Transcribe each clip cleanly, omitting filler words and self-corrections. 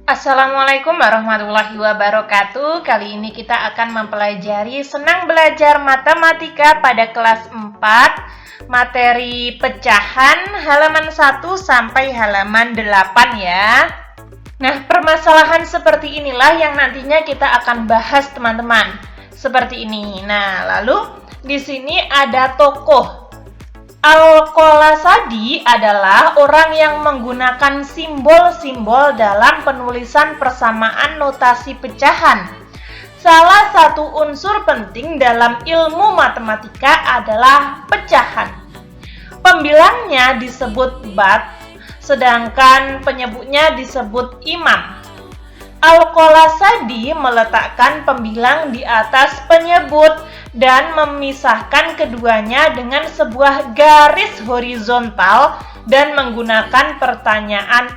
Assalamualaikum warahmatullahi wabarakatuh. Kali ini kita akan mempelajari Senang Belajar Matematika pada kelas 4, materi pecahan halaman 1 sampai halaman 8 ya. Nah, permasalahan seperti inilah yang nantinya kita akan bahas teman-teman. Seperti ini. Nah, lalu di sini ada tokoh. Al-Qolasadi adalah orang yang menggunakan simbol-simbol dalam penulisan persamaan notasi pecahan. Salah satu unsur penting dalam ilmu matematika adalah pecahan. Pembilangnya disebut bat, sedangkan penyebutnya disebut imam. Al-Qolasadi meletakkan pembilang di atas penyebut dan memisahkan keduanya dengan sebuah garis horizontal dan menggunakan pertanyaan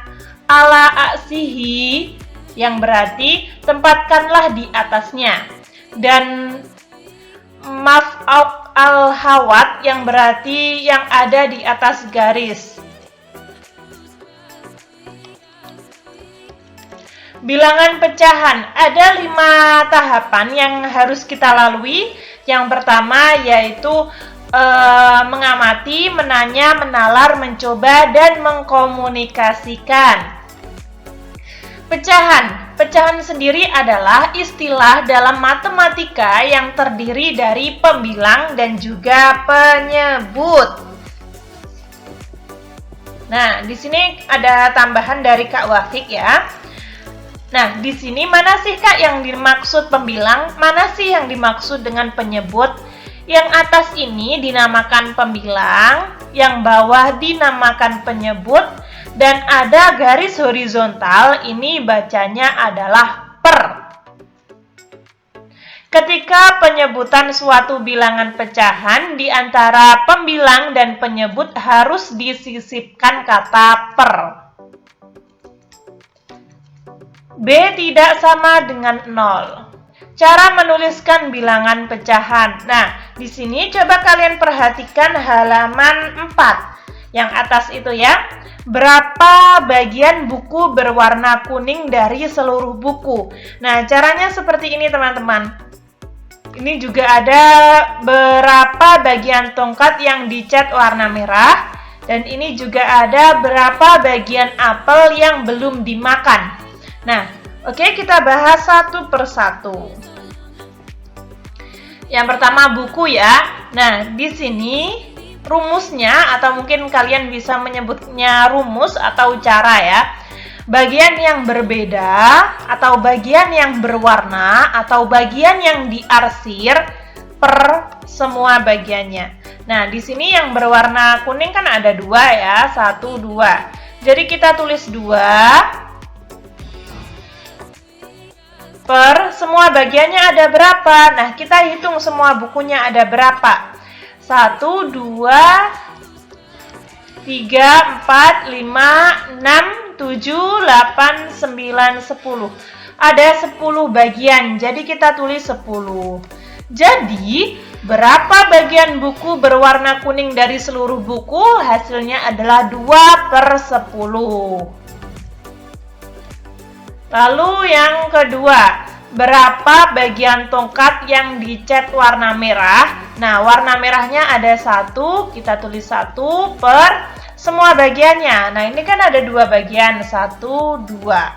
ala aksihi yang berarti tempatkanlah di atasnya, dan maf'al al-hawat yang berarti yang ada di atas garis. Bilangan pecahan, ada 5 tahapan yang harus kita lalui. Yang pertama yaitu mengamati, menanya, menalar, mencoba, dan mengkomunikasikan. Pecahan sendiri adalah istilah dalam matematika yang terdiri dari pembilang dan juga penyebut. Nah, di sini ada tambahan dari Kak Wafik ya. Nah, di sini mana sih Kak yang dimaksud pembilang? Mana sih yang dimaksud dengan penyebut? Yang atas ini dinamakan pembilang, yang bawah dinamakan penyebut, dan ada garis horizontal, ini bacanya adalah per. Ketika penyebutan suatu bilangan pecahan, di antara pembilang dan penyebut harus disisipkan kata per. B tidak sama dengan 0. Cara menuliskan bilangan pecahan. Nah, di sini coba kalian perhatikan halaman 4. Yang atas itu ya. Berapa bagian buku berwarna kuning dari seluruh buku? Nah, caranya seperti ini teman-teman. Ini juga ada berapa bagian tongkat yang dicat warna merah. Dan ini juga ada berapa bagian apel yang belum dimakan. Nah, oke, kita bahas satu persatu. Yang pertama buku ya. Nah, di sini rumusnya, atau mungkin kalian bisa menyebutnya rumus atau cara ya. Bagian yang berbeda, atau bagian yang berwarna, atau bagian yang diarsir per semua bagiannya. Nah, di sini yang berwarna kuning kan ada 2 ya, 1, 2. Jadi kita tulis 2 per semua bagiannya ada berapa. Nah, kita hitung semua bukunya ada berapa. 1, 2, 3, 4, 5, 6, 7, 8, 9, 10. Ada 10 bagian, jadi kita tulis 10. Jadi, berapa bagian buku berwarna kuning dari seluruh buku? Hasilnya adalah 2 per 10. Lalu yang kedua, berapa bagian tongkat yang dicat warna merah? Nah, warna merahnya ada 1, kita tulis 1 per semua bagiannya. Nah, ini kan ada 2 bagian, 1, 2.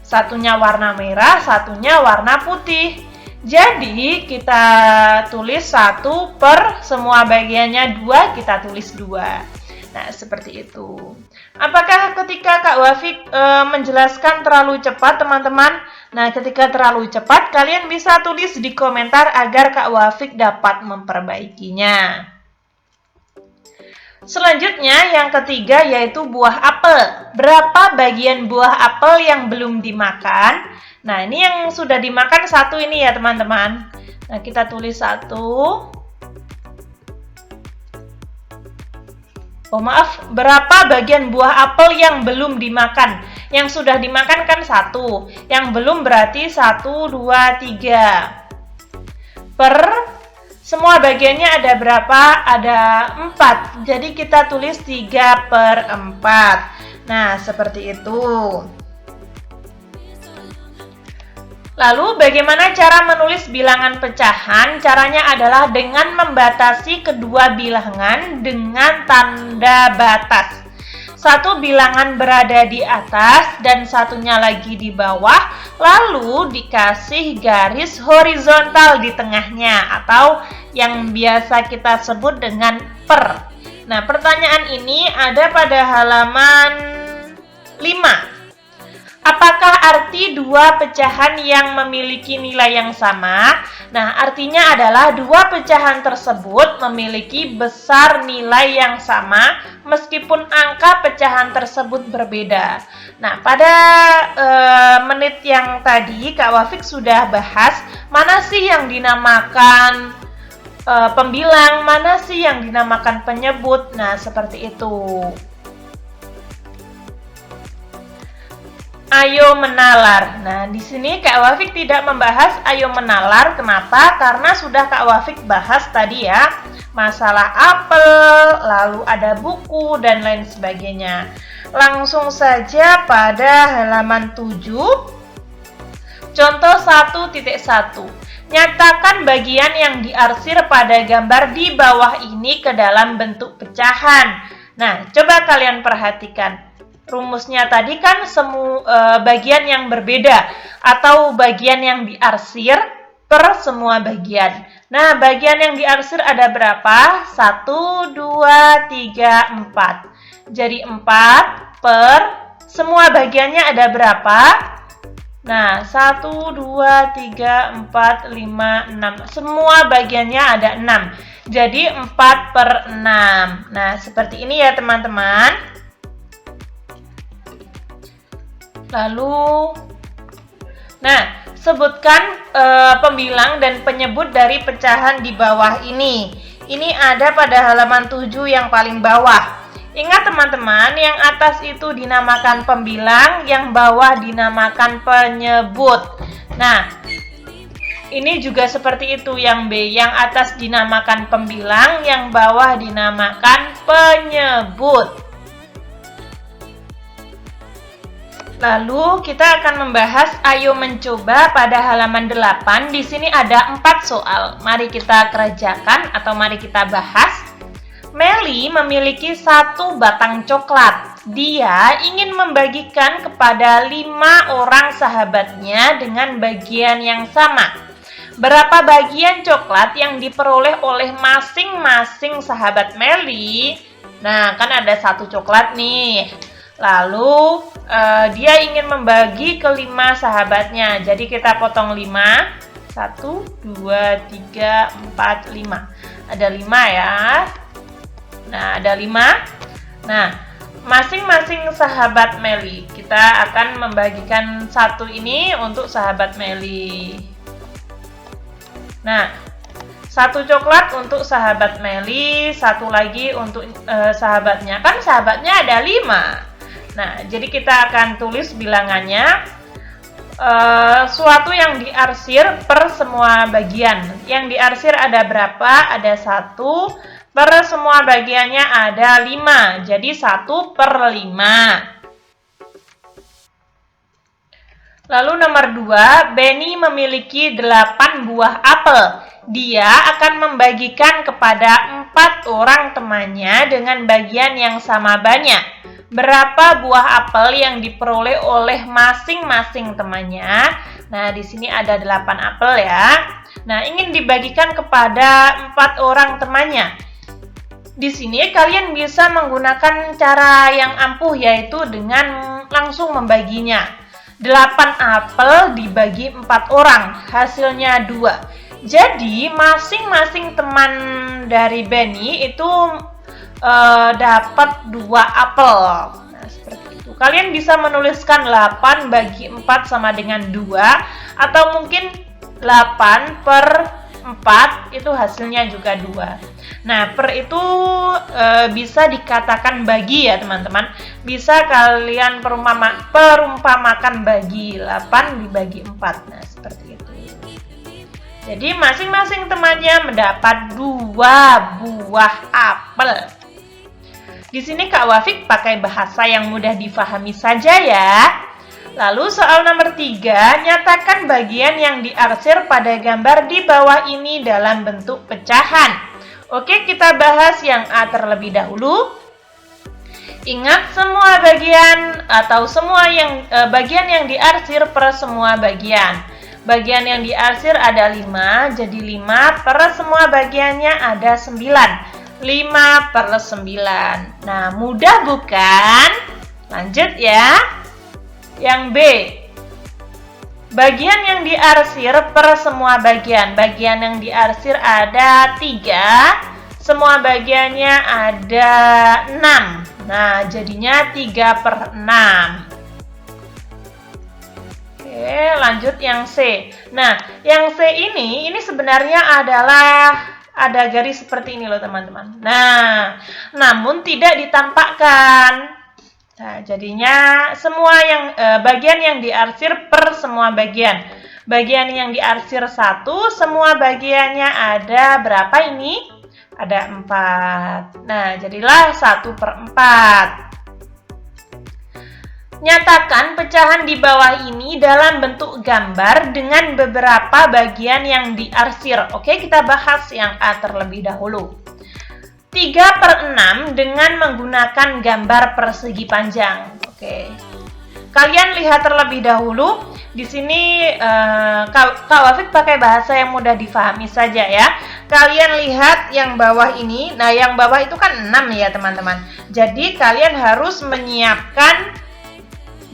Satunya warna merah, satunya warna putih. Jadi, kita tulis 1 per semua bagiannya 2, kita tulis 2. Nah, seperti itu. Apakah ketika Kak Wafik menjelaskan terlalu cepat, teman-teman? Nah, ketika terlalu cepat, kalian bisa tulis di komentar agar Kak Wafik dapat memperbaikinya. Selanjutnya, yang ketiga yaitu buah apel. Berapa bagian buah apel yang belum dimakan? Nah, ini yang sudah dimakan 1 ini ya, teman-teman. Nah, kita tulis 1. Oh maaf, berapa bagian buah apel yang belum dimakan? Yang sudah dimakan kan 1. Yang belum berarti 1, 2, 3. Per semua bagiannya ada berapa? Ada 4. Jadi kita tulis 3 per 4. Nah, seperti itu. Lalu bagaimana cara menulis bilangan pecahan? Caranya adalah dengan membatasi kedua bilangan dengan tanda batas. Satu bilangan berada di atas dan satunya lagi di bawah, lalu dikasih garis horizontal di tengahnya atau yang biasa kita sebut dengan per. Nah, pertanyaan ini ada pada halaman 5. Apakah arti dua pecahan yang memiliki nilai yang sama? Nah, artinya adalah dua pecahan tersebut memiliki besar nilai yang sama meskipun angka pecahan tersebut berbeda. Nah, pada menit yang tadi Kak Wafik sudah bahas mana sih yang dinamakan pembilang, mana sih yang dinamakan penyebut. Nah, seperti itu. Ayo menalar. Nah, di sini Kak Wafik tidak membahas ayo menalar. Kenapa? Karena sudah Kak Wafik bahas tadi ya, masalah apel, lalu ada buku dan lain sebagainya. Langsung saja pada halaman 7. Contoh 1.1. Nyatakan bagian yang diarsir pada gambar di bawah ini ke dalam bentuk pecahan. Nah, coba kalian perhatikan. Rumusnya tadi kan bagian yang berbeda atau bagian yang diarsir per semua bagian. Nah, bagian yang diarsir ada berapa? 1, 2, 3, 4. Jadi 4 per semua bagiannya ada berapa? Nah, 1, 2, 3, 4, 5, 6. Semua bagiannya ada 6. Jadi 4 per 6. Nah, seperti ini ya teman-teman. Lalu, nah, sebutkan pembilang dan penyebut dari pecahan di bawah ini. Ini ada pada halaman 7 yang paling bawah. Ingat teman-teman, yang atas itu dinamakan pembilang, yang bawah dinamakan penyebut. Nah, ini juga seperti itu yang B, yang atas dinamakan pembilang, yang bawah dinamakan penyebut. Lalu kita akan membahas ayo mencoba pada halaman 8. Di sini ada 4 soal. Mari kita kerjakan atau mari kita bahas. Meli memiliki 1 batang coklat. Dia ingin membagikan kepada 5 orang sahabatnya dengan bagian yang sama. Berapa bagian coklat yang diperoleh oleh masing-masing sahabat Meli? Nah, kan ada 1 coklat nih. Lalu dia ingin membagi ke 5 sahabatnya. Jadi kita potong 5. 1, 2, 3, 4, 5. Ada 5 ya. Nah, ada 5. Nah, masing-masing sahabat Meli. Kita akan membagikan 1 ini untuk sahabat Meli. Nah, 1 coklat untuk sahabat Meli, 1 lagi untuk sahabatnya. Kan sahabatnya ada 5. Nah, jadi kita akan tulis bilangannya suatu yang diarsir per semua bagian. Yang diarsir ada berapa? Ada 1 per semua bagiannya ada 5. Jadi 1 per 5. Lalu nomor 2, Benny memiliki 8 buah apel. Dia akan membagikan kepada 4 orang temannya dengan bagian yang sama banyak. Berapa buah apel yang diperoleh oleh masing-masing temannya? Nah, di sini ada 8 apel ya. Nah, ingin dibagikan kepada 4 orang temannya. Di sini kalian bisa menggunakan cara yang ampuh, yaitu dengan langsung membaginya. 8 apel dibagi 4 orang, hasilnya 2. Jadi, masing-masing teman dari Benny itu dapat 2 apel. Nah, seperti itu. Kalian bisa menuliskan 8 bagi 4 sama dengan 2, atau mungkin 8 per 4 itu hasilnya juga 2. Nah, per itu bisa dikatakan bagi ya teman-teman. Bisa kalian perumpamakan bagi. 8 dibagi 4. Nah, seperti itu. Jadi masing-masing temannya mendapat 2 buah apel. Di sini Kak Wafik pakai bahasa yang mudah difahami saja ya. Lalu soal nomor 3, nyatakan bagian yang diarsir pada gambar di bawah ini dalam bentuk pecahan. Oke, kita bahas yang A terlebih dahulu. Ingat semua bagian atau semua bagian yang diarsir per semua bagian. Bagian yang diarsir ada 5, jadi 5 per semua bagiannya ada 9. 5 per 9. Nah, mudah bukan? Lanjut ya. Yang B, bagian yang diarsir per semua bagian. Bagian yang diarsir ada 3, semua bagiannya ada 6. Nah, jadinya 3 per 6. Oke, lanjut yang C. Nah, yang C ini sebenarnya adalah ada garis seperti ini loh teman-teman. Nah, namun tidak ditampakkan. Nah, jadinya semua bagian yang diarsir per semua bagian. Bagian yang diarsir 1, semua bagiannya ada berapa ini? Ada 4. Nah, jadilah 1 per 4. Nyatakan pecahan di bawah ini dalam bentuk gambar dengan beberapa bagian yang diarsir. Oke, kita bahas yang A terlebih dahulu. 3 per 6 dengan menggunakan gambar persegi panjang. Oke. Kalian lihat terlebih dahulu. Di sini Kak Wafik pakai bahasa yang mudah difahami saja ya. Kalian lihat yang bawah ini. Nah, yang bawah itu kan 6 ya, teman-teman. Jadi kalian harus menyiapkan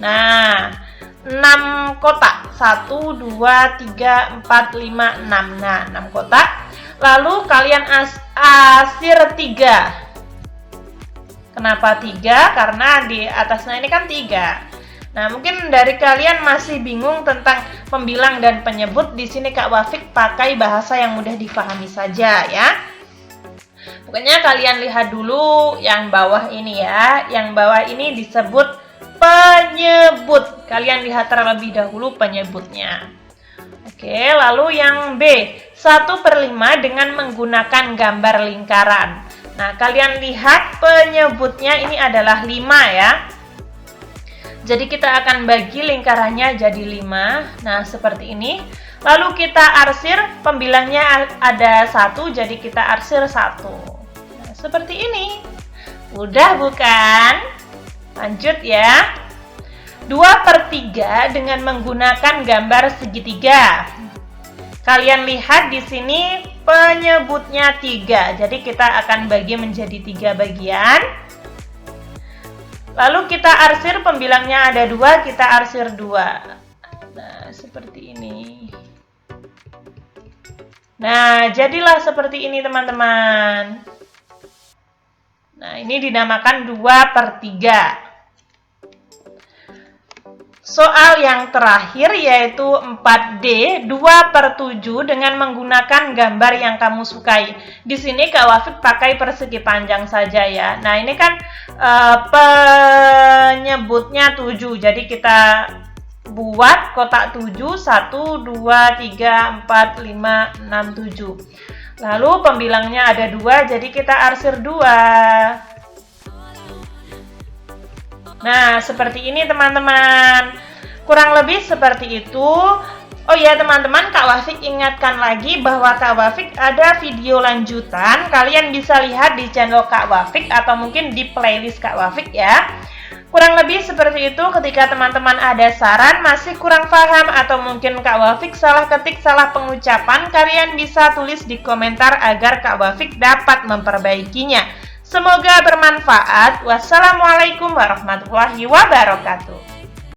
6 kotak. 1 2 3 4 5 6. Nah, 6 kotak. Lalu kalian arsir 3. Kenapa 3? Karena di atasnya ini kan 3. Nah, mungkin dari kalian masih bingung tentang pembilang dan penyebut. Di sini Kak Wafik pakai bahasa yang mudah difahami saja ya. Pokoknya kalian lihat dulu yang bawah ini ya. Yang bawah ini disebut penyebut. Kalian lihat terlebih dahulu penyebutnya. Oke, lalu yang B, 1 per 5 dengan menggunakan gambar lingkaran. Nah, kalian lihat penyebutnya ini adalah 5 ya. Jadi kita akan bagi lingkarannya jadi 5. Nah, seperti ini. Lalu kita arsir, pembilangnya ada 1, jadi kita arsir 1. Nah, seperti ini. Mudah bukan? Lanjut ya. 2 per 3 dengan menggunakan gambar segitiga. Kalian lihat di sini penyebutnya 3. Jadi kita akan bagi menjadi 3 bagian. Lalu kita arsir, pembilangnya ada 2, kita arsir 2. Nah, seperti ini. Nah, jadilah seperti ini teman-teman. Nah, ini dinamakan 2 per 3. Soal yang terakhir yaitu 4D, 2 per 7 dengan menggunakan gambar yang kamu sukai. Di sini Kak Wafik pakai persegi panjang saja ya. Nah, ini kan penyebutnya 7. Jadi kita buat kotak 7, 1, 2, 3, 4, 5, 6, 7. Lalu pembilangnya ada 2, jadi kita arsir 2. Nah, seperti ini teman-teman. Kurang lebih seperti itu. Oh ya teman-teman, Kak Wafik ingatkan lagi bahwa Kak Wafik ada video lanjutan. Kalian bisa lihat di channel Kak Wafik atau mungkin di playlist Kak Wafik ya. Kurang lebih seperti itu. Ketika teman-teman ada saran, masih kurang paham atau mungkin Kak Wafik salah ketik, salah pengucapan, kalian bisa tulis di komentar agar Kak Wafik dapat memperbaikinya. Semoga bermanfaat. Wassalamualaikum warahmatullahi wabarakatuh.